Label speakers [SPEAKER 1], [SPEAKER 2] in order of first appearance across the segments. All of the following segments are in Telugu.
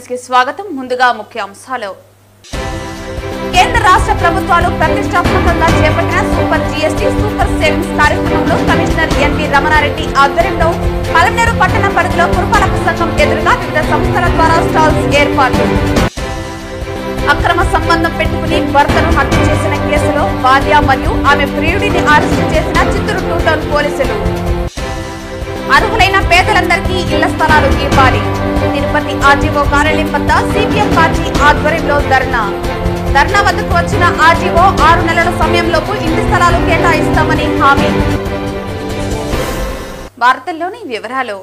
[SPEAKER 1] న్యూస్ కి స్వాగతం. ముందుగా ముఖ్యాంశాలు. కేంద్ర రాష్ట్ర ప్రభుత్వాలు ప్రతిష్టాత్మకంగా చేపట్టిన సూపర్ జీఎస్టీ సూపర్ సేవింగ్స్ కార్యక్రమంలో కమిషనర్ ఎన్వి రమణారెడ్డి ఆధ్వర్యంలో పలమనేరు పట్టణ పరిధిలో పురపాలక సంఘం ఎదురుగా వివిధ సంస్థల ద్వారా స్టాల్స్ ఏర్పాటు. అక్రమ సంబంధం పెట్టుకుని భర్తను హత్య చేసిన కేసులో భార్య మరియు ఆమె ప్రియుడిని అరెస్టు చేసిన చిత్తూరు 2 టౌన్ పోలీసులు. అర్హులైన పేదలందరికీ ఇళ్ల స్థలాలు ఇవ్వాలి. తిరుపతి ఆర్జీఓ కార్యాలయం వద్ద సిపిఎం పార్టీ ఆధ్వర్యంలో ధర్నా వద్దకు వచ్చిన ఆర్జీఓ 6 నెలల సమయంలోపు ఇంటి స్థలాలు కేటాయిస్తామని హామీ. వార్తల్లోని వివరాలు.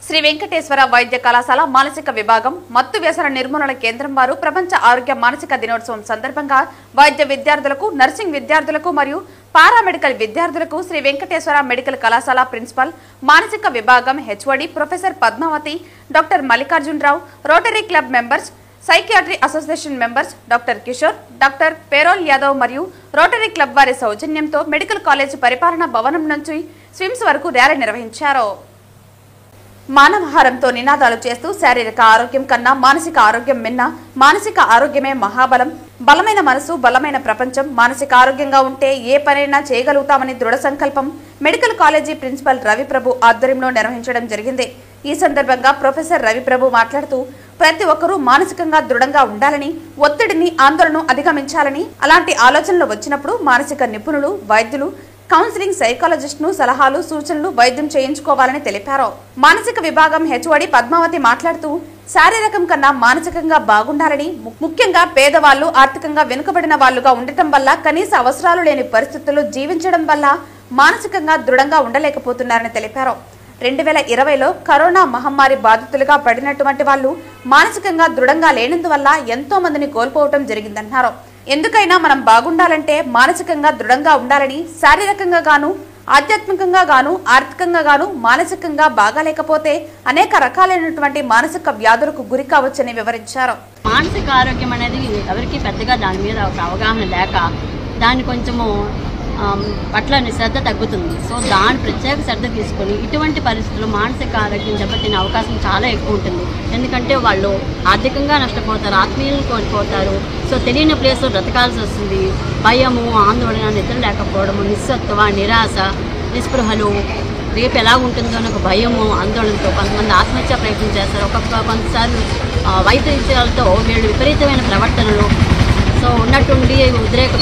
[SPEAKER 1] శ్రీ వెంకటేశ్వర వైద్య కళాశాల మానసిక విభాగం మత్తు వ్యసన నిర్మూలన కేంద్రం వారు ప్రపంచ ఆరోగ్య మానసిక దినోత్సవం సందర్భంగా వైద్య విద్యార్థులకు, నర్సింగ్ విద్యార్థులకు మరియు పారామెడికల్ విద్యార్థులకు శ్రీ వెంకటేశ్వర మెడికల్ కళాశాల ప్రిన్సిపల్, మానసిక విభాగం HOD professor Padmavathi, doctor Mallikarjuna Rao, Rotary Club members, psychiatry association members doctor Kishore, doctor Perol Yadav మరియు రోటరీ క్లబ్ వారి సౌజన్యంతో మెడికల్ కాలేజ్ పరిపాలనా భవనం నుంచి స్విమ్స్ వరకు ర్యాలీ నిర్వహించారు. మానవహారంతో నినాదాలు చేస్తూ శారీరక ఆరోగ్యం కన్నా మానసిక ఆరోగ్యం మిన్న, మానసిక ఆరోగ్యమే మహాబలం, బలమైన మనసు బలమైన ప్రపంచం, మానసిక ఆరోగ్యంగా ఉంటే ఏ పనైనా చేయగలుగుతామని దృఢ సంకల్పం మెడికల్ కాలేజీ ప్రిన్సిపల్ రవిప్రభు ఆధ్వర్యంలో నిర్వహించడం జరిగింది. ఈ సందర్భంగా ప్రొఫెసర్ రవిప్రభు మాట్లాడుతూ ప్రతి ఒక్కరూ మానసికంగా దృఢంగా ఉండాలని, ఒత్తిడిని ఆందోళన అధిగమించాలని, అలాంటి ఆలోచనలు వచ్చినప్పుడు మానసిక నిపుణులు, వైద్యులు, కౌన్సిలింగ్ సైకాలజిస్ట్ ను సలహాలు సూచనలు వైద్యం చేయించుకోవాలని తెలిపారు. మానసిక విభాగం హెచ్ఓడి పద్మావతి మాట్లాడుతూ శారీరకం కన్నా మానసికంగా బాగుండాలని, ముఖ్యంగా పేదవాళ్లు, ఆర్థికంగా వెనుకబడిన వాళ్లుగా ఉండటం వల్ల కనీస అవసరాలు లేని పరిస్థితుల్లో జీవించడం వల్ల మానసికంగా దృఢంగా ఉండలేకపోతున్నారని తెలిపారు. 2020లో కరోనా మహమ్మారి బాధితులుగా పడినటువంటి వాళ్లు మానసికంగా దృఢంగా లేనందువల్ల ఎంతో మందిని కోల్పోవటం జరిగిందన్నారు. ఎందుకైనా మనం బాగుండాలంటే మానసికంగా దృఢంగా ఉండాలని, శారీరకంగా గాను, ఆధ్యాత్మికంగా గాను, ఆర్థికంగా గాను, మానసికంగా బాగాలేకపోతే అనేక రకాలైనటువంటి మానసిక వ్యాధులకు గురి కావచ్చని వివరించారు.
[SPEAKER 2] మానసిక ఆరోగ్యం అనేది ఎవరికి పెద్దగా దాని మీద ఒక అవగాహన లేక దాని కొంచెము పట్ల శ్రద్ధ తగ్గుతుంది. సో దాని ప్రత్యేక శ్రద్ధ తీసుకొని ఇటువంటి పరిస్థితుల్లో మానసిక ఆరోగ్యం దెబ్బతినే అవకాశం చాలా ఎక్కువ ఉంటుంది. ఎందుకంటే వాళ్ళు ఆర్థికంగా నష్టపోతారు, ఆత్మీయులను కోల్పోతారు. సో తెలియని ప్లేస్లో బ్రతకాల్సి వస్తుంది. భయము, ఆందోళన, నిద్ర లేకపోవడము, నిస్సత్వ, నిరాశ, నిస్పృహలు, రేపు ఎలా ఉంటుందో అని ఒక భయము, ఆందోళనతో కొంతమంది ఆత్మహత్య ప్రయత్నం చేస్తారు. కొంతసార్లు వైద్య విషయాలతో వీళ్ళు విపరీతమైన ప్రవర్తనలు, సో ఉన్నట్టుండి ఉద్రేక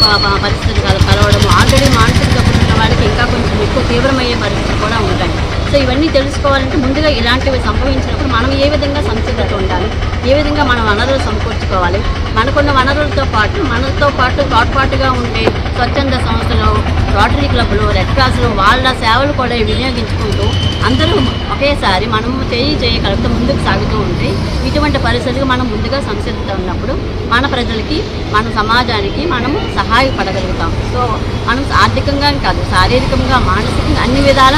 [SPEAKER 2] పరిస్థితులు కలవడము, ఆల్రెడీ మానసిక జబ్బులు ఉన్న వాళ్ళకి ఇంకా కొంచెం ఎక్కువ తీవ్రమయ్యే పరిస్థితులు కూడా ఉంటాయి. సో ఇవన్నీ తెలుసుకోవాలంటే ముందుగా ఇలాంటివి సంభవించినప్పుడు మనం ఏ విధంగా సంసిద్ధత ఉండాలి, ఏ విధంగా మనం వనరులు సమకూర్చుకోవాలి, మనకున్న వనరులతో పాటు మనతో పాటు తోడ్పాటుగా ఉండే స్వచ్ఛంద సంస్థలు, రోటరీ క్లబ్లు, రెడ్ క్రాస్లు వాళ్ళ సేవలు కూడా వినియోగించుకుంటూ అందరూ ఒకేసారి మనం చేయగలుగుతూ ముందుకు సాగుతూ ఉంటే ఇటువంటి పరిస్థితులకు మనం ముందుగా సంసిద్ధత ఉన్నప్పుడు మన ప్రజలకి, మన సమాజానికి మనము సహాయపడగలుగుతాం. సో మనం ఆర్థికంగా కాదు, శారీరకంగా, మానసికంగా అన్ని విధాల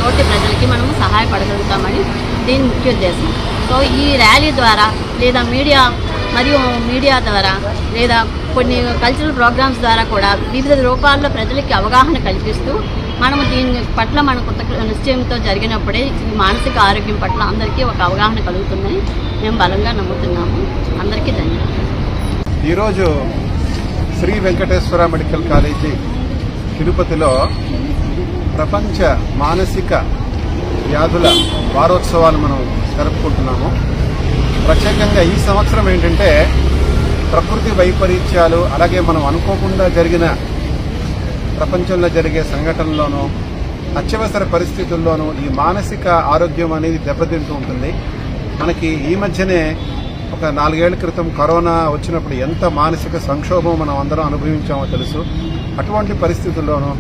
[SPEAKER 2] తోటి ప్రజలకి మనము సహాయపడగలుగుతామని దీని ముఖ్య ఉద్దేశం. సో ఈ ర్యాలీ ద్వారా లేదా మీడియా ద్వారా లేదా కొన్ని కల్చరల్ ప్రోగ్రామ్స్ ద్వారా కూడా వివిధ రూపాల్లో ప్రజలకి అవగాహన కల్పిస్తూ మనము దీని పట్ల మన కొత్త నిశ్చయంతో జరిగినప్పుడే మానసిక ఆరోగ్యం పట్ల అందరికీ ఒక అవగాహన కలుగుతుందని మేము బలంగా నమ్ముతున్నాము. అందరికీ ధన్యవాదాలు.
[SPEAKER 3] ఈరోజు శ్రీ వెంకటేశ్వర మెడికల్ కాలేజీ తిరుపతిలో ప్రపంచ మానసిక వ్యాధుల వారోత్సవాలు మనం జరుపుకుంటున్నాము. ప్రత్యేకంగా ఈ సంవత్సరం ఏంటంటే ప్రకృతి వైపరీత్యాలు, అలాగే మనం అనుకోకుండా జరిగిన ప్రపంచంలో జరిగే సంఘటనల్లోనూ, అత్యవసర పరిస్థితుల్లోనూ ఈ మానసిక ఆరోగ్యం అనేది దెబ్బతింటూ ఉంటుంది. మనకి ఈ మధ్యనే ఒక 4 ఏళ్ల క్రితం కరోనా వచ్చినప్పుడు ఎంత మానసిక సంక్షోభం మనం అందరం అనుభవించామో తెలుసు. అటువంటి పరిస్థితుల్లోనూ,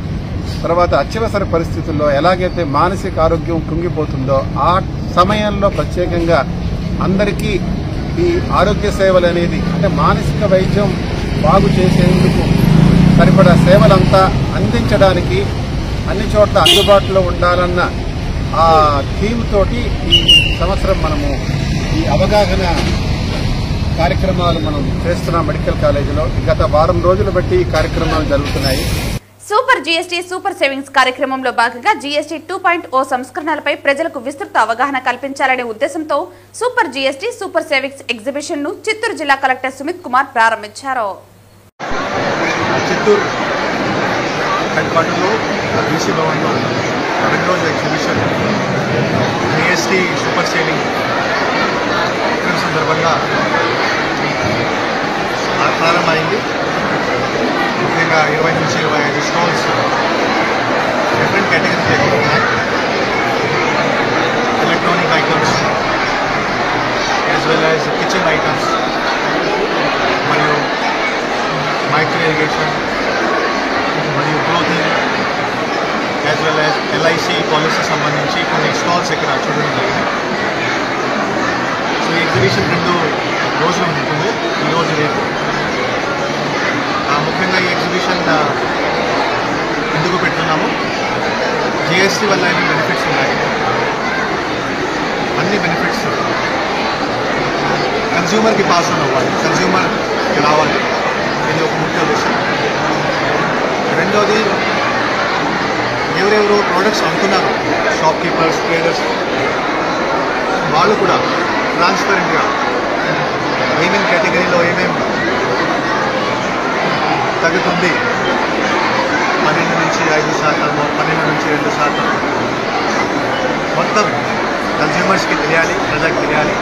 [SPEAKER 3] తర్వాత అత్యవసర పరిస్థితుల్లో ఎలాగైతే మానసిక ఆరోగ్యం కృంగిపోతుందో ఆ సమయంలో ప్రత్యేకంగా అందరికీ ఈ ఆరోగ్య సేవలు అనేది, అంటే మానసిక వైద్యం బాగు చేసేందుకు సరిపడా సేవలంతా అందించడానికి అన్ని చోట్ల అందుబాటులో ఉండాలన్న ఆ థీమ్ తోటి ఈ సంవత్సరం మనము ఈ అవగాహన కార్యక్రమాలు మనం చేస్తున్నాం. మెడికల్ కాలేజీలో గత వారం రోజులు బట్టి ఈ కార్యక్రమాలు జరుగుతున్నాయి.
[SPEAKER 1] సూపర్ జీఎస్టీ సూపర్ సేవింగ్స్ కార్యక్రమంలో భాగంగా జీఎస్టీ 2.0 సంస్కరణలపై ప్రజలకు విస్తృత అవగాహన కల్పించాలనే ఉద్దేశంతో super GST super savings exhibition ను చిత్తూరు జిల్లా కలెక్టర్ సుమిత్ కుమార్ ప్రారంభించారు.
[SPEAKER 4] చిత్తూరు హెడ్ క్వార్టర్లో బీసీ భవన్లో 2 రోజుల ఎగ్జిబిషన్ జీఎస్టీ సూపర్ సేవింగ్ సందర్భంగా ప్రారంభమైంది. ముఖ్యంగా 20 నుంచి 25 స్టాల్స్ డిఫరెంట్ కేటగిరీస్ ఎక్కువ ఉన్నాయి. Electronic items as well as kitchen items మరియు మైక్రో ఇరిగేషన్ మరియు clothing as well as LIC policy సంబంధించి కొన్ని స్టాల్స్ ఇక్కడ చూడడం జరిగింది. సో ఈ ఎగ్జిబిషన్ 2 రోజులు ఉంటుంది, ఈరోజు రేపు. ముఖ్యంగా ఈ ఎగ్జిబిషన్ ఎందుకు పెడుతున్నాము, జిఎస్టీ వల్ల ఎన్ని బెనిఫిట్స్ ఉన్నాయి, అన్ని బెనిఫిట్స్ కన్స్యూమర్కి పాస్ ఆన్ అవ్వాలి, కన్స్యూమర్కి రావాలి. ఇది ఒక ముఖ్య ఉద్దేశం. రెండోది, ఎవరెవరు ప్రోడక్ట్స్ అమ్ముతున్నారు, షాప్ కీపర్స్, ట్రేడర్స్, వాళ్ళు కూడా ట్రాన్స్పరెంట్గా ఏమేమి కేటగిరీలో ఏమేమి తగ్గుతుంది, 12 నుంచి 5%, 12 నుంచి 2%, మొత్తం కన్స్యూమర్స్కి తెలియాలి, ప్రజలకు తెలియాలి.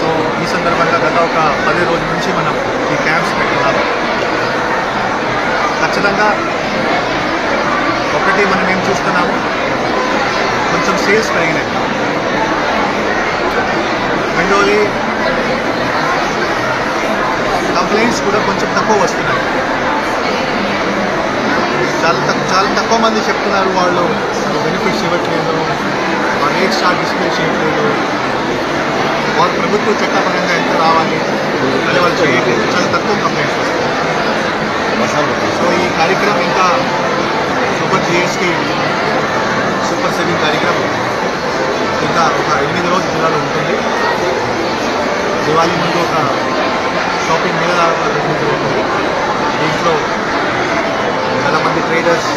[SPEAKER 4] సో ఈ సందర్భంగా గత ఒక 10 రోజుల నుంచి మనం ఈ క్యాంప్స్ పెట్టుకున్నాము. ఖచ్చితంగా ఒకటి మనం ఏం చూస్తున్నాము, కొంచెం సేల్స్ పెరిగినాయి. రెండోది, కంప్లైంట్స్ కూడా కొంచెం తక్కువ వస్తున్నాయి. చాలా తక్కువ మంది చెప్తున్నారు వాళ్ళు బెనిఫిట్స్ ఇవ్వట్లేదు, రేట్ చార్ట్ డిస్ప్లే చేయట్లేదు, వాళ్ళు ప్రభుత్వ చట్టపరంగా ఎంత రావాలి అది వాళ్ళు చేయట్లేదు. చాలా తక్కువ కంప్లైంట్స్ వస్తాయి. సో ఈ కార్యక్రమం ఇంకా సూపర్ జిఎస్టీ సూపర్ సేవింగ్ కార్యక్రమం ఇంకా ఒక 8 రోజుల జిల్లాలో ఉంటుంది. దివాళీ ముందు ఒక షాపింగ్ మేళా ఉంటుంది. దీంట్లో చాలామంది ట్రేడర్స్,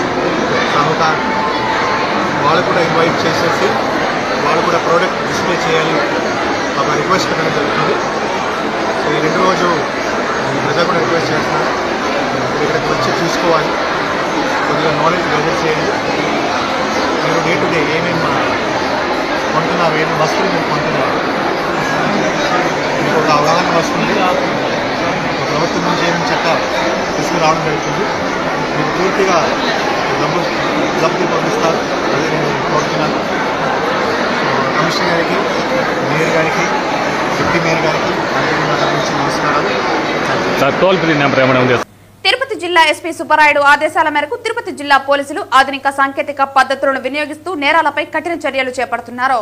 [SPEAKER 4] సాహుకార్ వాళ్ళు కూడా ఇన్వైట్ చేసేసి వాళ్ళు కూడా ప్రోడక్ట్ డిస్ప్లే చేయాలి ఒక రిక్వెస్ట్ పెట్టడం జరుగుతుంది. సో ఈ 2 రోజు ప్రజలు కూడా రిక్వెస్ట్ చేస్తున్నారు, ఇక్కడికి వచ్చి చూసుకోవాలి, కొద్దిగా నాలెడ్జ్ గెదర్ చేయండి. మీరు డే టు డే ఏమేమి కొంటున్నారు, ఏమేమి వస్తువులు మీరు కొంటున్నారు, మీకు ఒక అవగాహన వస్తుంది. ప్రభుత్వం నుంచి ఏమేమి చట్టాలు తీసుకురావడం జరుగుతుంది, మీరు పూర్తిగా జప్తు పంపిస్తారు. అదే నేను కోరుతున్నాను. కమిషనర్ గారికి, మేయర్ గారికి, డిప్యూటీ మేయర్ గారికి అందరికీ నుంచి నమస్కారాలు.
[SPEAKER 1] తిరుపతి జిల్లా ఎస్పీ సుబ్బరాయుడు ఆదేశాల మేరకు తిరుపతి జిల్లా పోలీసులు ఆధునిక సాంకేతిక పద్ధతులను వినియోగిస్తూ నేరాలపై కఠిన చర్యలు చేపడుతున్నారు.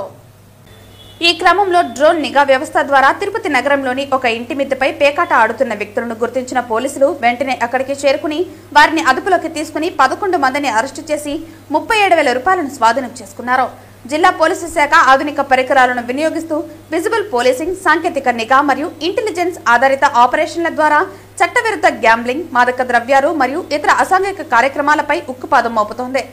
[SPEAKER 1] ఈ క్రమంలో డ్రోన్ నిఘా వ్యవస్థ ద్వారా తిరుపతి నగరంలోని ఒక ఇంటి మిద్దెపై పేకాట ఆడుతున్న వ్యక్తులను గుర్తించిన పోలీసులు వెంటనే అక్కడికి చేరుకుని వారిని అదుపులోకి తీసుకుని 11 మందిని అరెస్టు చేసి 37,000 రూపాయలను స్వాధీనం చేసుకున్నారు. జిల్లా పోలీసు శాఖ ఆధునిక పరికరాలను వినియోగిస్తూ విజిబుల్ పోలీసింగ్, సాంకేతిక నిఘా మరియు ఇంటెలిజెన్స్ ఆధారిత ఆపరేషన్ల ద్వారా చట్టవిరుద్ధ గ్యాంబ్లింగ్, మాదక ద్రవ్యాలు మరియు ఇతర అసాంఘిక కార్యక్రమాలపై ఉక్కుపాదం మోపుతోంది.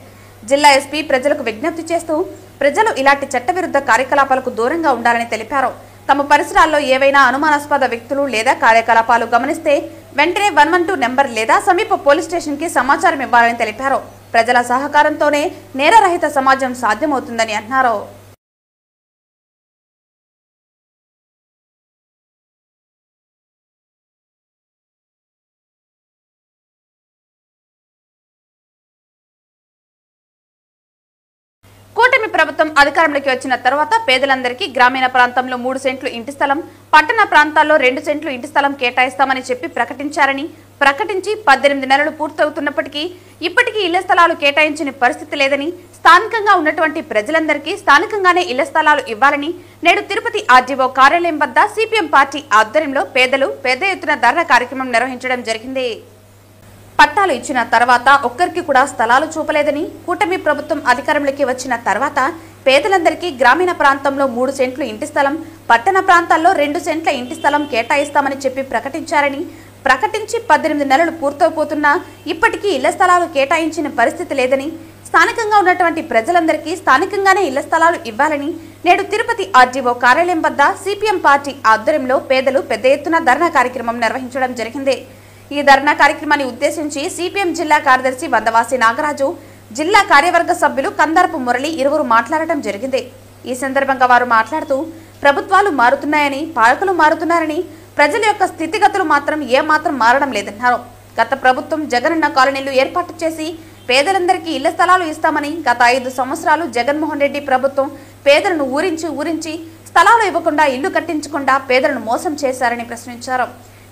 [SPEAKER 1] జిల్లా ఎస్పీ ప్రజలకు విజ్ఞప్తి చేస్తూ ప్రజలు ఇలాంటి చట్టవిరుద్ధ కార్యకలాపాలకు దూరంగా ఉండాలని తెలిపారు. తమ పరిసరాల్లో ఏవైనా అనుమానాస్పద వ్యక్తులు లేదా కార్యకలాపాలు గమనిస్తే వెంటనే 112 నెంబర్ లేదా సమీప పోలీస్ స్టేషన్ కి సమాచారం ఇవ్వాలని తెలిపారు. ప్రజల సహకారంతోనే నేరరహిత సమాజం సాధ్యమవుతుందని అన్నారు. కూటమి ప్రభుత్వం అధికారంలోకి వచ్చిన తర్వాత పేదలందరికీ గ్రామీణ ప్రాంతంలో 3 సెంట్లు ఇంటి స్థలం, పట్టణ ప్రాంతాల్లో 2 సెంట్లు ఇంటి స్థలం కేటాయిస్తామని చెప్పి ప్రకటించి 18 నెలలు పూర్తవుతున్నప్పటికీ ఇప్పటికీ ఇళ్ల స్థలాలు కేటాయించిన పరిస్థితి లేదని, స్థానికంగా ఉన్నటువంటి ప్రజలందరికీ స్థానికంగానే ఇళ్ల స్థలాలు ఇవ్వాలని నేడు తిరుపతి ఆర్డీఓ కార్యాలయం వద్ద సిపిఎం పార్టీ ఆధ్వర్యంలో పేదలు పెద్ద ఎత్తున ధర్నా కార్యక్రమం నిర్వహించడం జరిగింది. పట్టాలు ఇచ్చిన తర్వాత ఒక్కరికి కూడా స్థలాలు చూపలేదని, కూటమి ప్రభుత్వం అధికారంలోకి వచ్చిన తర్వాత పేదలందరికీ గ్రామీణ ప్రాంతంలో 3 సెంట్లు ఇంటి స్థలం, పట్టణ ప్రాంతాల్లో 2 సెంట్ల ఇంటి స్థలం కేటాయిస్తామని చెప్పి ప్రకటించారని, ప్రకటించి 18 నెలలు పూర్తయిపోతున్నా ఇప్పటికీ ఇళ్ల స్థలాలు కేటాయించిన పరిస్థితి లేదని, స్థానికంగా ఉన్నటువంటి ప్రజలందరికీ స్థానికంగానే ఇళ్ల స్థలాలు ఇవ్వాలని నేడు తిరుపతి ఆర్డీఓ కార్యాలయం వద్ద సిపిఎం పార్టీ ఆధ్వర్యంలో పేదలు పెద్ద ఎత్తున ధర్నా కార్యక్రమం నిర్వహించడం జరిగింది. ఈ ధర్నా కార్యక్రమాన్ని ఉద్దేశించి సిపిఎం జిల్లా కార్యదర్శి వందవాసి నాగరాజు, జిల్లా కార్యవర్గ సభ్యులు కందరపు మురళి ఇరువురు మాట్లాడటం జరిగింది. ఈ సందర్భంగా వారు మాట్లాడుతూ ప్రభుత్వాలు మారుతున్నాయని, పాలకులు మారుతున్నారని, ప్రజల యొక్క స్థితిగతులు మాత్రం ఏమాత్రం మారడం లేదన్నారు. గత ప్రభుత్వం జగనన్న కాలనీలు ఏర్పాటు చేసి పేదలందరికీ ఇళ్ల స్థలాలు ఇస్తామని, గత 5 సంవత్సరాలు జగన్మోహన్ రెడ్డి ప్రభుత్వం పేదలను ఊరించి స్థలాలు ఇవ్వకుండా ఇల్లు కట్టించకుండా పేదలను మోసం చేశారని ప్రశ్నించారు.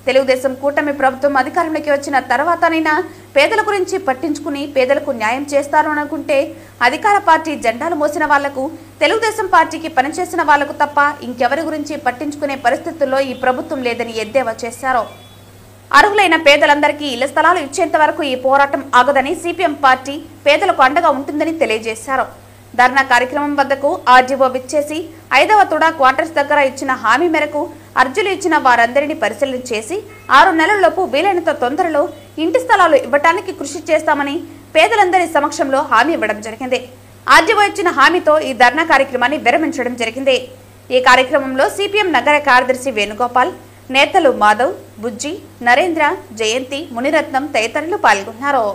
[SPEAKER 1] తెలుగుదేశం కూటమి ప్రభుత్వం అధికారంలోకి వచ్చిన తర్వాతనైనా పేదల గురించి పట్టించుకుని పేదలకు న్యాయం చేస్తారు అనుకుంటే అధికార పార్టీ జెండాలు మోసిన వాళ్లకు, తెలుగుదేశం పార్టీకి పనిచేసిన వాళ్లకు తప్ప ఇంకెవరి గురించి పట్టించుకునే పరిస్థితుల్లో ఈ ప్రభుత్వం లేదని ఎద్దేవా చేశారు. అర్హులైన పేదలందరికీ ఇళ్ల స్థలాలు ఇచ్చేంత వరకు ఈ పోరాటం ఆగదని సిపిఎం పార్టీ పేదలకు అండగా ఉంటుందని తెలియజేశారు. ధర్నా కార్యక్రమం వద్దకు ఆర్డీఓ విచ్చేసి 5వ తుడా క్వార్టర్స్ దగ్గర ఇచ్చిన హామీ మేరకు అర్జీలు ఇచ్చిన వారందరినీ పరిశీలన చేసి 6 నెలల్లోపు వీలైనంత తొందరలో ఇంటి స్థలాలు ఇవ్వడానికి కృషి చేస్తామని పేదలందరి సమక్షంలో హామీ ఇవ్వడం జరిగింది. ఆర్డీఓ ఇచ్చిన హామీతో ఈ ధర్నా కార్యక్రమాన్ని విరమించడం జరిగింది. ఈ కార్యక్రమంలో సిపిఎం నగర కార్యదర్శి వేణుగోపాల్, నేతలు మాధవ్, బుజ్జి, నరేంద్ర, జయంతి, మునిరత్నం తదితరులు పాల్గొన్నారు.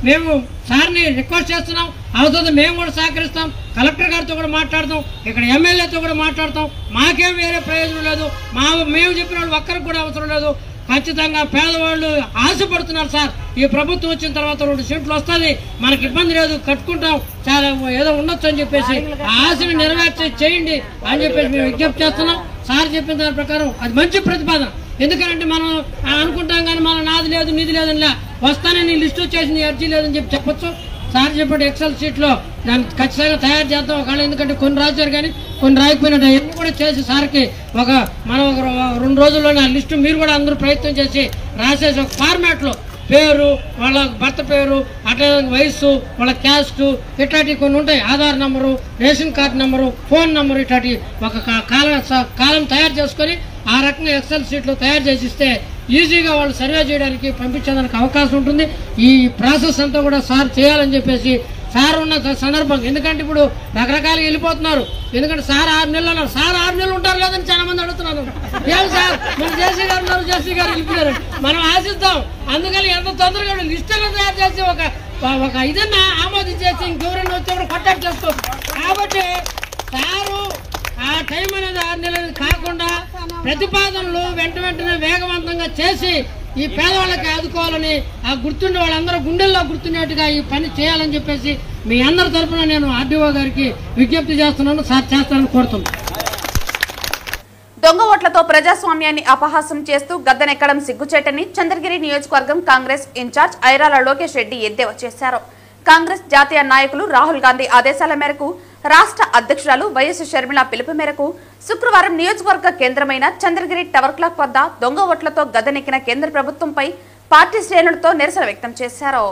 [SPEAKER 5] మేము సార్ని రిక్వెస్ట్ చేస్తున్నాం, అవుతుంది మేము కూడా సహకరిస్తాం, కలెక్టర్ గారితో కూడా మాట్లాడతాం, ఇక్కడ ఎమ్మెల్యేతో కూడా మాట్లాడతాం. మాకేం వేరే ప్రయోజనం లేదు, మేము చెప్పిన వాళ్ళు ఒక్కరికి కూడా అవసరం లేదు. ఖచ్చితంగా పేదవాళ్ళు ఆశపడుతున్నారు సార్, ఈ ప్రభుత్వం వచ్చిన తర్వాత 2 సెంట్లు వస్తుంది, మనకి ఇబ్బంది లేదు, కట్టుకుంటాం, చాలా ఏదో ఉండొచ్చు అని చెప్పేసి ఆ ఆశని నెరవేర్చి చేయండి అని చెప్పేసి మేము విజ్ఞప్తి చేస్తున్నాం. సార్ చెప్పిన దాని ప్రకారం అది మంచి ప్రతిపాదన. ఎందుకంటే మనం అనుకుంటాం కానీ మనం నాది లేదు నీది లేదని వస్తానని లిస్టు వచ్చేసి నీ అర్జీ లేదని చెప్పొచ్చు. సార్ చెప్పాడు ఎక్సెల్ షీట్లో దాన్ని ఖచ్చితంగా తయారు చేద్దాం. ఒకవేళ ఎందుకంటే కొన్ని రాశారు కానీ కొన్ని రాయకపోయినట్టు ఎన్ని కూడా చేసి సార్కి మనం ఒక 2 రోజుల్లోనే ఆ లిస్టు మీరు కూడా అందరూ ప్రయత్నం చేసి రాసేసి ఒక ఫార్మాట్లో పేరు, వాళ్ళ భర్త పేరు, అట్లా వయస్సు, వాళ్ళ క్యాస్ట్, ఇట్లాంటివి కొన్ని ఉంటాయి, Aadhaar number, ration card number, phone number, ఇట్లాంటి ఒక కాలం తయారు చేసుకొని ఆ రకంగా ఎక్సెల్ షీట్లో తయారు చేసి ఇస్తే ఈజీగా వాళ్ళు సర్వే చేయడానికి పంపించేదానికి అవకాశం ఉంటుంది. ఈ ప్రాసెస్ అంతా కూడా సార్ చేయాలని చెప్పేసి సార్ ఉన్న సందర్భం. ఎందుకంటే ఇప్పుడు రకరకాలుగా వెళ్ళిపోతున్నారు. ఎందుకంటే సార్ 6 నెలలు ఉన్నారు, సార్ 6 నెలలు ఉంటారు లేదని చాలా మంది అడుగుతున్నారు. ఏం సార్ మన జేసీ గారు ఉన్నారు, జేసీ గారు వెళ్ళిపోయారు, మనం ఆశిస్తాం. అందుకని ఎంత తొందరగా లిస్టులను తయారు చేసి ఒక ఇదన్నా ఆమోదించేసి ఇంకెవరైనా వచ్చేప్పుడు కాంటాక్ట్ చేసుకోవచ్చు. కాబట్టి సారు ఆ టైం అనేది 6 నెలలు కాకుండా ప్రతిపాదనలు వెంటనే వేగవంతంగా చేసి ఈ పేదవాళ్ళకి ఆదుకోవాలని ఆ గుర్తుండే వాళ్ళందరూ గుండెల్లో గుర్తుండేట్టుగా ఈ పని చేయాలని చెప్పేసి మీ అందరి తరఫున నేను ఆర్డీఓ గారికి విజ్ఞప్తి చేస్తున్నాను. సార్ చేస్తానని కోరుతున్నాను.
[SPEAKER 1] దొంగ ఓట్లతో ప్రజాస్వామ్యాన్ని అపహాసం చేస్తూ గద్దెనెక్కడం సిగ్గుచేటని చంద్రగిరి నియోజకవర్గం కాంగ్రెస్ ఇన్ఛార్జ్ ఐరాల లోకేష్ రెడ్డి ఎద్దేవా చేశారు. కాంగ్రెస్ జాతీయ నాయకులు రాహుల్ గాంధీ ఆదేశాల మేరకు రాష్ట్ర అధ్యక్షురాలు వైఎస్ షర్మిల పిలుపు మేరకు శుక్రవారం నియోజకవర్గ కేంద్రమైన చంద్రగిరి టవర్ క్లాక్ వద్ద దొంగ ఓట్లతో గద్దెనెక్కిన కేంద్ర ప్రభుత్వంపై పార్టీ శ్రేణులతో నిరసన వ్యక్తం చేశారు.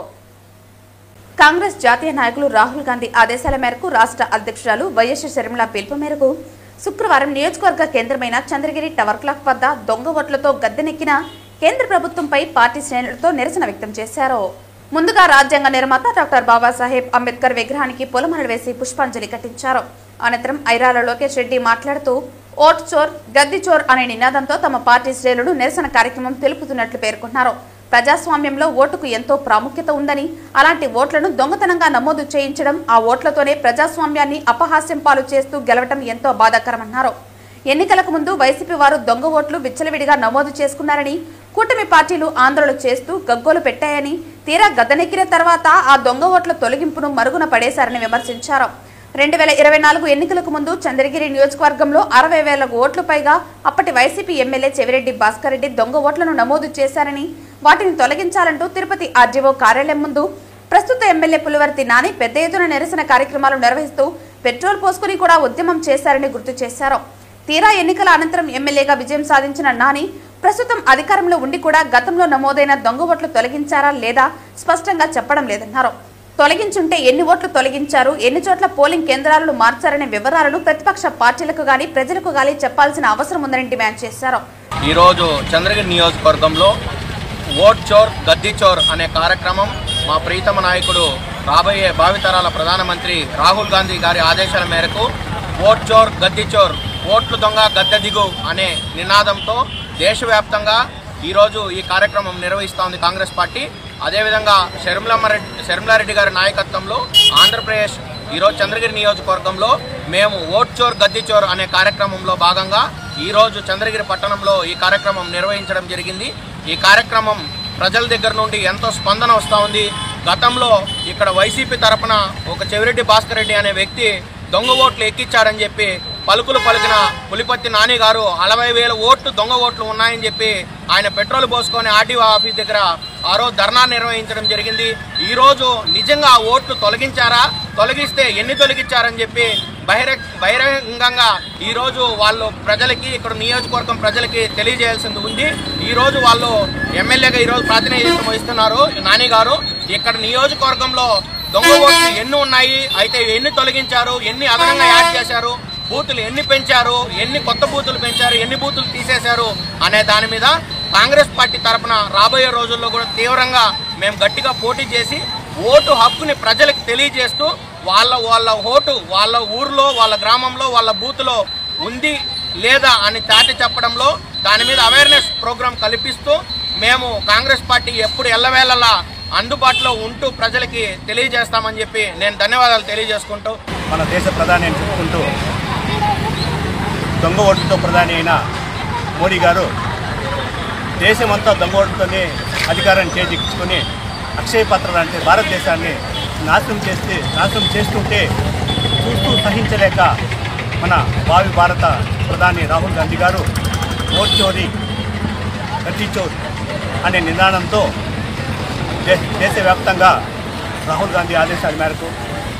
[SPEAKER 1] కాంగ్రెస్ జాతీయ నాయకులు రాహుల్ గాంధీ ఆదేశాల మేరకు రాష్ట్ర అధ్యక్షురాలు వైఎస్ షర్మిల పిలుపు మేరకు శుక్రవారం నియోజకవర్గ కేంద్రమైన చంద్రగిరి టవర్ క్లాక్ వద్ద దొంగ ఓట్లతో గద్దెనెక్కిన కేంద్ర ప్రభుత్వంపై పార్టీ శ్రేణులతో నిరసన వ్యక్తం చేశారు. ముందుగా రాజ్యాంగ నిర్మాత డాక్టర్ బాబాసాహెబ్ అంబేద్కర్ విగ్రహానికి పూలమాలలు వేసి పుష్పాంజలి ఘటించారు. అనంతరం ఐరాల లోకేష్ రెడ్డి మాట్లాడుతూ ఓట్ చోర్ గద్ది చోర్ అనే నినాదంతో తమ పార్టీ శ్రేణులు నిరసన కార్యక్రమం తెలుపుతున్నట్లు పేర్కొన్నారు. ప్రజాస్వామ్యంలో ఓటుకు ఎంతో ప్రాముఖ్యత ఉందని, అలాంటి ఓట్లను దొంగతనంగా నమోదు చేయించడం, ఆ ఓట్లతోనే ప్రజాస్వామ్యాన్ని అపహాస్యం పాలు చేస్తూ గెలవడం ఎంతో బాధాకరమన్నారు. ఎన్నికలకు ముందు వైసీపీ వారు దొంగ ఓట్లు విచ్చలవిడిగా నమోదు చేసుకున్నారని, కూటమి పార్టీలు ఆందోళన చేస్తూ గగ్గోలు పెట్టాయని, తీరా గద్దెనెక్కిన తర్వాత ఆ దొంగ ఓట్ల తొలగింపును మరుగున పడేశారని విమర్శించారు. 2024 ఎన్నికలకు ముందు చంద్రగిరి నియోజకవర్గంలో 60,000 ఓట్లు పైగా అప్పటి వైసీపీ ఎమ్మెల్యే చెవిరెడ్డి భాస్కర్ రెడ్డి దొంగ ఓట్లను నమోదు చేశారని, వాటిని తొలగించాలంటూ తిరుపతి ఆర్డీఓ కార్యాలయం ముందు ప్రస్తుత ఎమ్మెల్యే పులివర్తి నాని పెద్ద ఎత్తున నిరసన కార్యక్రమాలు నిర్వహిస్తూ పెట్రోల్ పోసుకుని కూడా ఉద్యమం చేశారని గుర్తు చేశారు. తీరా ఎన్నికల అనంతరం ఎమ్మెల్యేగా విజయం సాధించిన నాని ప్రస్తుతం అధికారంలో ఉండి కూడా గతంలో నమోదైన దొంగ ఓట్లు తొలగించారా లేదా స్పష్టంగా చెప్పడం లేదన్నారు. తొలగించుంటే ఎన్ని ఓట్లు తొలగించారు, ఎన్ని చోట్ల పోలింగ్ కేంద్రాలను మార్చారనే వివరాలను ప్రతిపక్ష పార్టీలకు గాని ప్రజలకు గాని చెప్పాల్సిన అవసరం ఉందని డిమాండ్ చేశారు.
[SPEAKER 6] ఈరోజు చంద్రగిరి నియోజకవర్గంలో ఓట్ చోర్ గద్దీ చోర్ అనే కార్యక్రమం మా ప్రీతమ నాయకుడు రాబోయే భావితరాల ప్రధానమంత్రి రాహుల్ గాంధీ గారి ఆదేశాల మేరకు ఓట్ చోర్ గద్దీ చోర్ ఓట్లు దొంగ గద్దె దిగు అనే నినాదంతో దేశవ్యాప్తంగా ఈరోజు ఈ కార్యక్రమం నిర్వహిస్తోంది కాంగ్రెస్ పార్టీ. అదేవిధంగా శర్మిలారెడ్డి గారి నాయకత్వంలో ఆంధ్రప్రదేశ్ ఈరోజు చంద్రగిరి నియోజకవర్గంలో మేము ఓట్ చోర్ గద్దీ చోర్ అనే కార్యక్రమంలో భాగంగా ఈరోజు చంద్రగిరి పట్టణంలో ఈ కార్యక్రమం నిర్వహించడం జరిగింది. ఈ కార్యక్రమం ప్రజల దగ్గర నుండి ఎంతో స్పందన వస్తూ ఉంది. గతంలో ఇక్కడ వైసీపీ తరపున ఒక చెవిరెడ్డి భాస్కర్ రెడ్డి అనే వ్యక్తి దొంగ ఓట్లు ఎక్కించారని చెప్పి పలుకులు పలికిన పులిపత్తి నాని గారు 40,000 ఓట్లు దొంగ ఓట్లు ఉన్నాయని చెప్పి ఆయన పెట్రోల్ పోసుకొని ఆర్టీఓ ఆఫీస్ దగ్గర ఆ రోజు ధర్నా నిర్వహించడం జరిగింది. ఈరోజు నిజంగా ఆ ఓట్లు తొలగించారా, తొలగిస్తే ఎన్ని తొలగించారని చెప్పి బహిరంగంగా ఈరోజు వాళ్ళు ప్రజలకి ఇక్కడ నియోజకవర్గం ప్రజలకి తెలియజేయాల్సింది ఉంది. ఈరోజు వాళ్ళు ఎమ్మెల్యేగా ఈరోజు ప్రాతినిధ్యం వహిస్తున్నారు నాని గారు. ఇక్కడ నియోజకవర్గంలో దొంగ ఓట్లు ఎన్ని ఉన్నాయి, అయితే ఎన్ని తొలగించారు, ఎన్ని అదనంగా యాడ్ చేశారు, బూతులు ఎన్ని పెంచారు, ఎన్ని కొత్త బూతులు పెంచారు, ఎన్ని బూతులు తీసేశారు అనే దాని మీద కాంగ్రెస్ పార్టీ తరఫున రాబోయే రోజుల్లో కూడా తీవ్రంగా మేము గట్టిగా పోటీ చేసి ఓటు హక్కుని ప్రజలకు తెలియజేస్తూ వాళ్ళ ఓటు వాళ్ళ ఊర్లో, వాళ్ళ గ్రామంలో, వాళ్ళ బూత్లో ఉంది లేదా అని చాటి చెప్పడంలో దాని మీద అవేర్నెస్ ప్రోగ్రాం కల్పిస్తూ మేము కాంగ్రెస్ పార్టీ ఎప్పుడు ఎల్లవేళలా అందుబాటులో ఉంటూ ప్రజలకి తెలియజేస్తామని చెప్పి నేను ధన్యవాదాలు తెలియజేసుకుంటూ
[SPEAKER 7] మన దేశ ప్రధాని అని చెప్పుకుంటూ దొంగ ఓటుతో ప్రధాని అయిన మోడీ గారు దేశమంతా దొంగ ఓటుతోనే అధికారాన్ని చేజిక్కించుకొని అక్షయ పాత్ర అంటే భారతదేశాన్ని నాశనం చేస్తుంటే చూస్తూ సహించలేక మన భావి భారత ప్రధాని రాహుల్ గాంధీ గారు ఓట్ చోరీ గద్దీ చోర్ అనే నినాదంతో దేశవ్యాప్తంగా రాహుల్ గాంధీ ఆదేశాల మేరకు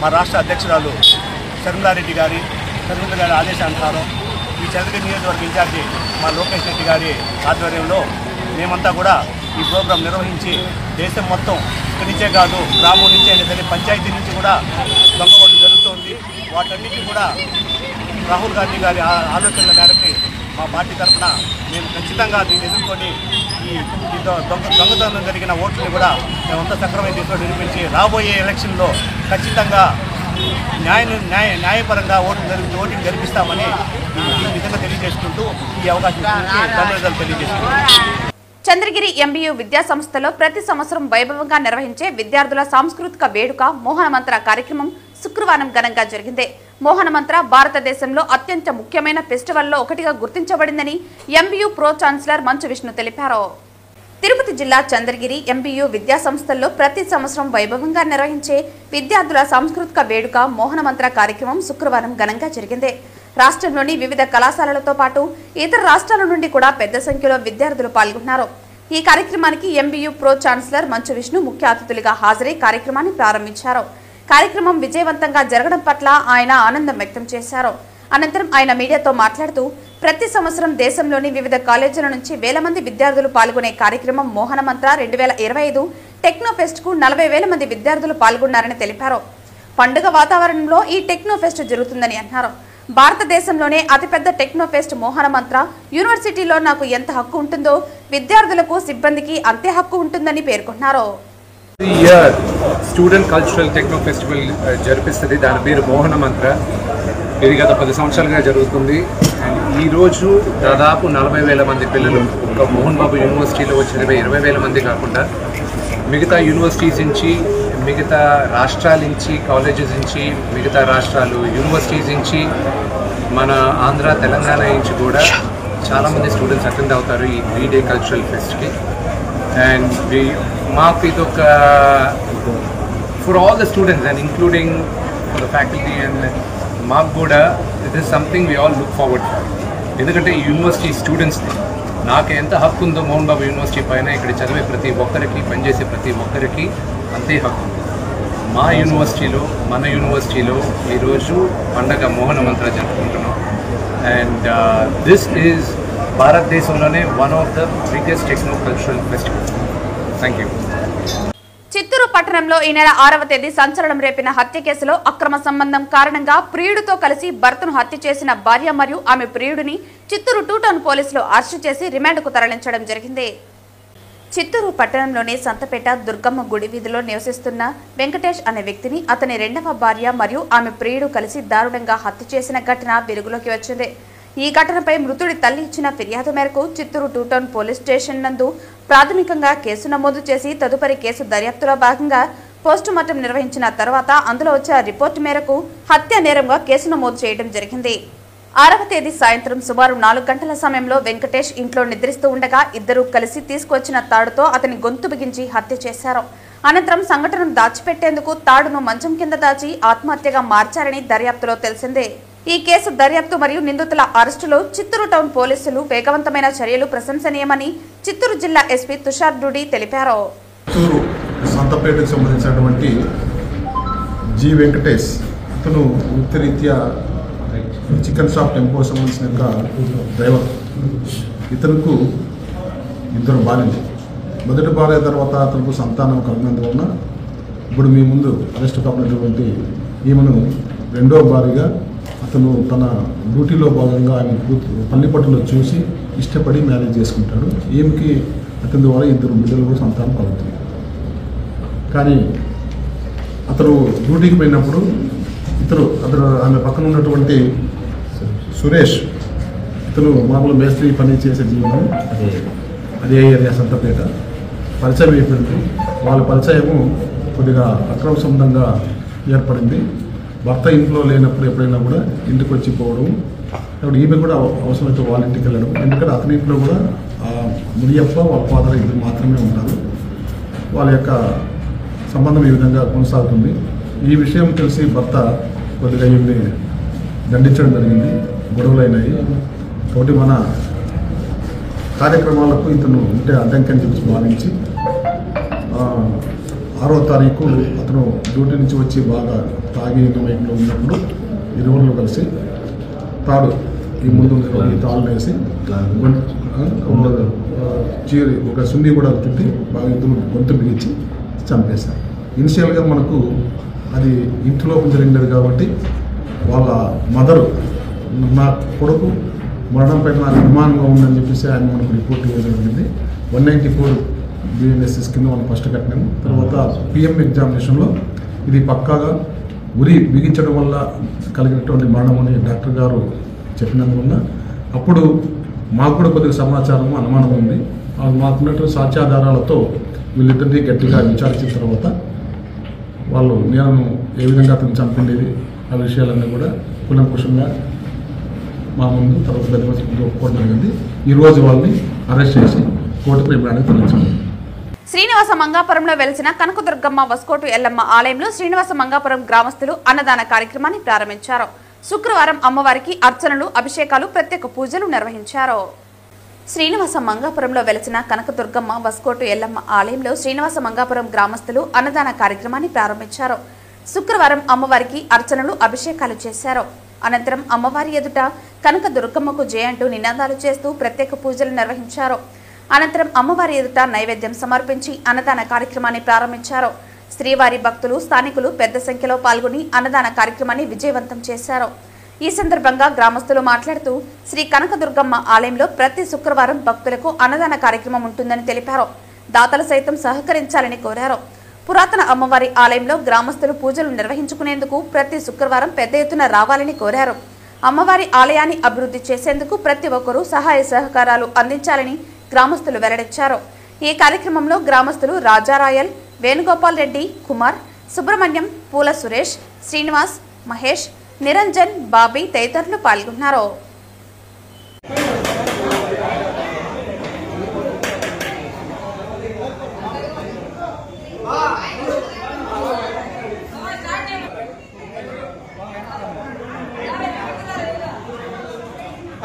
[SPEAKER 7] మా రాష్ట్ర అధ్యక్షురాలు శర్మిలారెడ్డి గారి ఆదేశానుసారం ఈ చంద్రగిరి నియోజకవర్గ ఇన్ఛార్జి మా లోకేష్ రెడ్డి గారి ఆధ్వర్యంలో మేమంతా కూడా ఈ ప్రోగ్రాం నిర్వహించి దేశం మొత్తం ఇక్కడి నుంచే కాదు గ్రామం నుంచే అయినా సరే పంచాయతీ నుంచి కూడా దొంగ ఓట్లు జరుగుతోంది. వాటన్నిటికీ కూడా రాహుల్ గాంధీ గారి ఆలోచనల మేరకు మా పార్టీ తరఫున మేము ఖచ్చితంగా దీన్ని ఎదుర్కొని ఈ దొంగతనం జరిగిన ఓట్లని కూడా మేమంతా సక్రమంగా తీసుకొని నిరూపించి రాబోయే ఎలక్షన్లో ఖచ్చితంగా న్యాయపరంగా ఓటింగ్ జరిపిస్తామని ఈ విధంగా తెలియజేసుకుంటూ ఈ అవకాశం ధన్యవాదాలు తెలియజేస్తున్నాను.
[SPEAKER 1] చంద్రగిరి ఎంబీయూ విద్యా సంస్థలో ప్రతి సంవత్సరం వైభవంగా నిర్వహించే విద్యార్థుల సాంస్కృతిక వేడుక మోహనమంత్ర కార్యక్రమం శుక్రవారం ఘనంగా జరిగింది. మోహనమంత్ర భారతదేశంలో అత్యంత ముఖ్యమైన ఫెస్టివల్లో ఒకటిగా గుర్తించబడిందని MBU pro chancellor Manchu Vishnu తెలిపారు. తిరుపతి జిల్లా చంద్రగిరి ఎంబీయూ విద్యా సంస్థల్లో ప్రతి సంవత్సరం వైభవంగా నిర్వహించే విద్యార్థుల సాంస్కృతిక వేడుక మోహనమంత్ర కార్యక్రమం శుక్రవారం ఘనంగా జరిగింది. రాష్ట్రంలోని వివిధ కళాశాలలతో పాటు ఇతర రాష్ట్రాల నుండి కూడా పెద్ద సంఖ్యలో విద్యార్థులు పాల్గొన్నారు. ఈ కార్యక్రమానికి MBU pro chancellor Manchu Vishnu ముఖ్య అతిథులుగా హాజరై కార్యక్రమాన్ని ప్రారంభించారు. కార్యక్రమం విజయవంతంగా జరగడం పట్ల ఆయన ఆనందం వ్యక్తం చేశారు. అనంతరం ఆయన మీడియాతో మాట్లాడుతూ ప్రతి సంవత్సరం దేశంలోని వివిధ కాలేజీల నుంచి వేల మంది విద్యార్థులు పాల్గొనే కార్యక్రమం మోహనమంత్ర 2025 టెక్నోఫెస్ట్ కు 40,000 మంది విద్యార్థులు పాల్గొన్నారని తెలిపారు. పండుగ వాతావరణంలో ఈ టెక్నోఫెస్ట్ జరుగుతుందని అన్నారు. భారతదేశంలోనే అతిపెద్ద టెక్నోఫెస్ట్ మోహనమంత్ర యూనివర్సిటీలో నాకు ఎంత హక్కు ఉంటుందో విద్యార్థులకు సిబ్బందికి అంతే హక్కు ఉంటుందని పేర్కొన్నారు.
[SPEAKER 8] స్టూడెంట్ కల్చరల్ టెక్నో ఫెస్టివల్ జరిపిస్తుంది. దాని పేరు మోహనమంత్ర. ఇది గత 10 సంవత్సరాలుగా జరుగుతుంది. ఈరోజు దాదాపు 40,000 మంది పిల్లలు ఒక మోహన్ బాబు యూనివర్సిటీలో వచ్చిన 20,000 మంది కాకుండా మిగతా యూనివర్సిటీస్ నుంచి, మిగతా రాష్ట్రాల నుంచి, కాలేజెస్ నుంచి, మిగతా రాష్ట్రాలు యూనివర్సిటీస్ నుంచి, మన ఆంధ్ర తెలంగాణ నుంచి కూడా చాలామంది స్టూడెంట్స్ అటెండ్ అవుతారు ఈ 3 డే కల్చరల్ ఫెస్ట్కి. అండ్ మాకు ఇది ఒక for all the students and including for the faculty and మాకు కూడా it is something we all look forward for. ఎందుకంటే ఈ యూనివర్సిటీ స్టూడెంట్స్ని నాకు ఎంత హక్కు ఉందో మోహన్ బాబు యూనివర్సిటీ పైన ఇక్కడ చదివే ప్రతి ఒక్కరికి, పనిచేసే ప్రతి ఒక్కరికి అంతే హక్కు ఉంది. మా యూనివర్సిటీలో, మన యూనివర్సిటీలో ఈరోజు పండగ మోహనమంత్ర జరుపుకుంటున్నాం. అండ్ దిస్ ఈజ్ భారతదేశంలోనే one of the biggest techno cultural festival. Thank you.
[SPEAKER 1] Chittoor పట్టణంలో ఈ నెల 6వ తేదీ సంచలనం రేపిన హత్య కేసులో అక్రమ సంబంధం కారణంగా ప్రియుడితో కలిసి భర్తను హత్య చేసిన భార్య మరియు ఆమె ప్రియుడిని చిత్తూరు 2 టౌన్ పోలీసులు అరెస్టు చేసి రిమాండ్కు తరలించడం జరిగింది. చిత్తూరు పట్టణంలోని సంతపేట దుర్గమ్మ గుడి వీధిలో నివసిస్తున్న వెంకటేష్ అనే వ్యక్తిని అతని రెండవ భార్య మరియు ఆమె ప్రియుడు కలిసి దారుణంగా హత్య చేసిన ఘటన వెలుగులోకి వచ్చింది. ఈ ఘటనపై మృతుడి తల్లి ఇచ్చిన ఫిర్యాదు మేరకు చిత్తూరు 2 టౌన్ పోలీస్ స్టేషన్ నందు ప్రాథమికంగా కేసు నమోదు చేసి తదుపరి కేసు దర్యాప్తులో భాగంగా పోస్టుమార్టం నిర్వహించిన తర్వాత అందులో వచ్చిన రిపోర్టు మేరకు హత్య నేరంగా కేసు నమోదు చేయడం జరిగింది. 6వ తేదీ సాయంత్రం సుమారు 4 గంటల సమయంలో వెంకటేష్ ఇంట్లో నిద్రిస్తూ ఉండగా ఇద్దరు కలిసి తీసుకువచ్చిన తాడుతో అతని గొంతు బిగించి హత్య చేశారు. అనంతరం సంఘటనను దాచిపెట్టేందుకు తాడును మంచం కింద దాచి ఆత్మహత్యగా మార్చారని దర్యాప్తులో తెలిసిందే. ఈ కేసు దర్యాప్తు మరియు నిందితుల అరెస్టులో చిత్తూరు టౌన్ పోలీసులు వేగవంతమైన చర్యలు ప్రశంసనీయమని చిత్తూరు జిల్లా ఎస్పీ తుషార్ డూడి తెలిపారు.
[SPEAKER 9] చిత్తూరు సంతపేటకు సంబంధించినటువంటి జి వెంకటేష్ అతను వృత్తిరీత్యా చికెన్ షాప్ టెంపో సంబంధించిన డ్రైవర్. ఇతనుకు 2 భార్యలు. మొదటి భార్య తర్వాత అతనికి సంతానం కలిగినందువలన ఇప్పుడు మీ ముందు అరెస్ట్ కావాలన్నటువంటి ఈమెను 2వ భార్యగా అతను తన డ్యూటీలో భాగంగా ఆయన పల్లిపట్టులో చూసి ఇష్టపడి మ్యారేజ్ చేసుకుంటాడు. ఈమెకి అతని ద్వారా 2 బిడ్డలు కూడా సంతానం కలుగుతుంది. కానీ అతను డ్యూటీకి పోయినప్పుడు అతను ఆమె పక్కన ఉన్నటువంటి సురేష్ ఇతను మామూలు మేస్త్రి పని చేసే జీవనం అదే ఏరియా సంతపేట పరిచయం అయిపోయింది. వాళ్ళ పరిచయము కొద్దిగా అక్రమ సంబంధంగా ఏర్పడింది. భర్త ఇంట్లో లేనప్పుడు ఎప్పుడైనా కూడా ఇంటికి వచ్చి పోవడం, ఇప్పుడు ఈమె కూడా అవసరమైతే వాళ్ళ ఇంటికి వెళ్ళడం. ఎందుకంటే అతని ఇంట్లో కూడా మునియప్ప వాళ్ళ ఫాదర్ ఇద్దరు మాత్రమే ఉంటారు. వాళ్ళ యొక్క సంబంధం ఈ విధంగా కొనసాగుతుంది. ఈ విషయం తెలిసి భర్త కొద్దిగా ఈమెని దండించడం జరిగింది. గొడవలు అయినాయి. కాబట్టి మన కార్యక్రమాలకు ఇతను ఉంటే అడ్డంకి అని చెప్పి భావించి 6వ తారీఖు అతను డ్యూటీ నుంచి వచ్చి బాగా తాగి మైండ్లో ఉన్నప్పుడు ఇరువురు కలిసి తాడు ఈ ముందు ఈ తాళ్ళు వేసి చీరి ఒక సున్ని కూడా చుట్టి బాగా ఇద్దరు గొంతు బిగించి చంపేశారు. ఇనిషియల్గా మనకు అది ఇంటిలో జరిగినది కాబట్టి వాళ్ళ మదరు నా కొడుకు మరణం పైన నాకు అనుమానంగా ఉందని చెప్పేసి ఆయన మనకు రిపోర్ట్ ఇవ్వడం జరిగింది. 194 BNSS కింద మనం ఫస్ట్ కట్టినాము. తర్వాత PM ఎగ్జామినేషన్లో ఇది పక్కాగా ఉరి బిగించడం వల్ల కలిగినటువంటి మరణం అని డాక్టర్ గారు చెప్పినందువల్ల అప్పుడు మాకు కూడా కొద్దిగా సమాచారం అనుమానం ఉంది. మాకున్నటువంటి సాక్ష్యాధారాలతో వీళ్ళిద్దరినీ గట్టిగా విచారించిన తర్వాత వాళ్ళు నేను ఏ విధంగా అతను చంపిండేది ఆ విషయాలన్నీ కూడా కులంకుశంగా మా ముందు తర్వాత ఒప్పుకోవడం జరిగింది. ఈరోజు వాళ్ళని అరెస్ట్ చేసి కోర్టుకు రిమాండ్కి తరలించారు.
[SPEAKER 1] శ్రీనివాస మంగాపురంలో వెలిసిన కనకదుర్గమ్మ వస్కోటు ఎల్లమ్మ ఆలయంలో శ్రీనివాస మంగాపురం గ్రామస్తులు అన్నదాన కార్యక్రమాన్ని ప్రారంభించారు. శుక్రవారం అమ్మవారికి అర్చనలు, అభిషేకాలు, ప్రత్యేక పూజలు నిర్వహించారు. శ్రీనివాస మంగాపురంలో వెలిసిన కనకదుర్గమ్మ వస్కోటు ఎల్లమ్మ ఆలయంలో శ్రీనివాస మంగాపురం గ్రామస్తులు అన్నదాన కార్యక్రమాన్ని ప్రారంభించారు. శుక్రవారం అమ్మవారికి అర్చనలు, అభిషేకాలు చేశారు. అనంతరం అమ్మవారి ఎదుట కనకదుర్గమ్మకు జయ అంటూ నినాదాలు చేస్తూ ప్రత్యేక పూజలు నిర్వహించారు. అనంతరం అమ్మవారి ఎదుట నైవేద్యం సమర్పించి అన్నదాన కార్యక్రమాన్ని ప్రారంభించారు. శ్రీవారి భక్తులు, స్థానికులు పెద్ద సంఖ్యలో పాల్గొని అన్నదాన కార్యక్రమాన్ని విజయవంతం చేశారు. ఈ సందర్భంగా గ్రామస్తులు మాట్లాడుతూ శ్రీ కనకదుర్గమ్మ ఆలయంలో ప్రతి శుక్రవారం భక్తులకు అన్నదాన కార్యక్రమం ఉంటుందని తెలిపారు. దాతలు సైతం సహకరించాలని కోరారు. పురాతన అమ్మవారి ఆలయంలో గ్రామస్తులు పూజలు నిర్వహించుకునేందుకు ప్రతి శుక్రవారం పెద్ద ఎత్తున రావాలని కోరారు. అమ్మవారి ఆలయాన్ని అభివృద్ధి చేసేందుకు ప్రతి ఒక్కరూ సహాయ సహకారాలు అందించాలని గ్రామస్తులు వెల్లడించారు. ఈ కార్యక్రమంలో గ్రామస్తులు రాజారాయల్, వేణుగోపాల్ రెడ్డి, కుమార్, సుబ్రహ్మణ్యం, పూల సురేష్, శ్రీనివాస్, మహేష్, నిరంజన్, బాబీ తదితరులు పాల్గొన్నారు.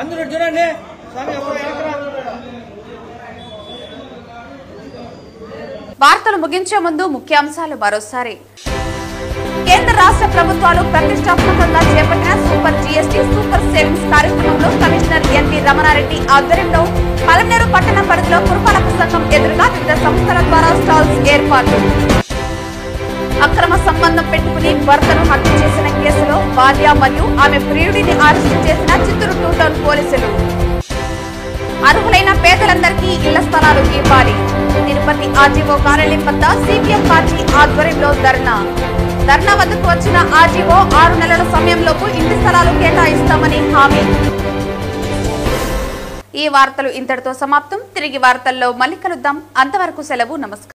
[SPEAKER 5] అందరూ చూడండి.
[SPEAKER 1] వార్తలు ముగించే ముందు ముఖ్యాంశాలు మరోసారి. కేంద్ర రాష్ట్ర ప్రభుత్వాలు ప్రతిష్టాత్మకంగా చేపట్టిన సూపర్ GST సూపర్ సేవింగ్స్ కార్యక్రమంలో కమిషనర్ ఎన్వి రమణారెడ్డి ఆధ్వర్యంలో పలమనేరు పట్టణ పరిధిలో పురపాలక సంఘం ఎదురుగా వివిధ సంస్థల ద్వారా స్టాల్స్ ఏర్పాటు. అక్రమ సంబంధం పెట్టుకుని భర్తను హత్య చేసిన కేసులో భార్య మరియు ఆమె ప్రియుడిని అరెస్టు చేసిన చిత్తూరు 2 టౌన్ పోలీసులు. అర్హులైన పేదలందరికీ ఇళ్ల స్థలాలు ఇవ్వాలి. తిరుపతి ఆర్జీఓ కార్యాలయం వద్ద సిపిఎం పార్టీ ఆధ్వర్యంలో ధర్నా వద్దకు వచ్చిన ఆర్జీఓ 6 నెలల సమయంలోపు ఇంటి స్థలాలు కేటాయిస్తామని హామీ. ఈ వార్తలు ఇంతటితో సమాప్తం. తిరిగి వార్తల్లో మళ్ళీ కలుద్దాం. అంతవరకు సెలవు. నమస్కారం.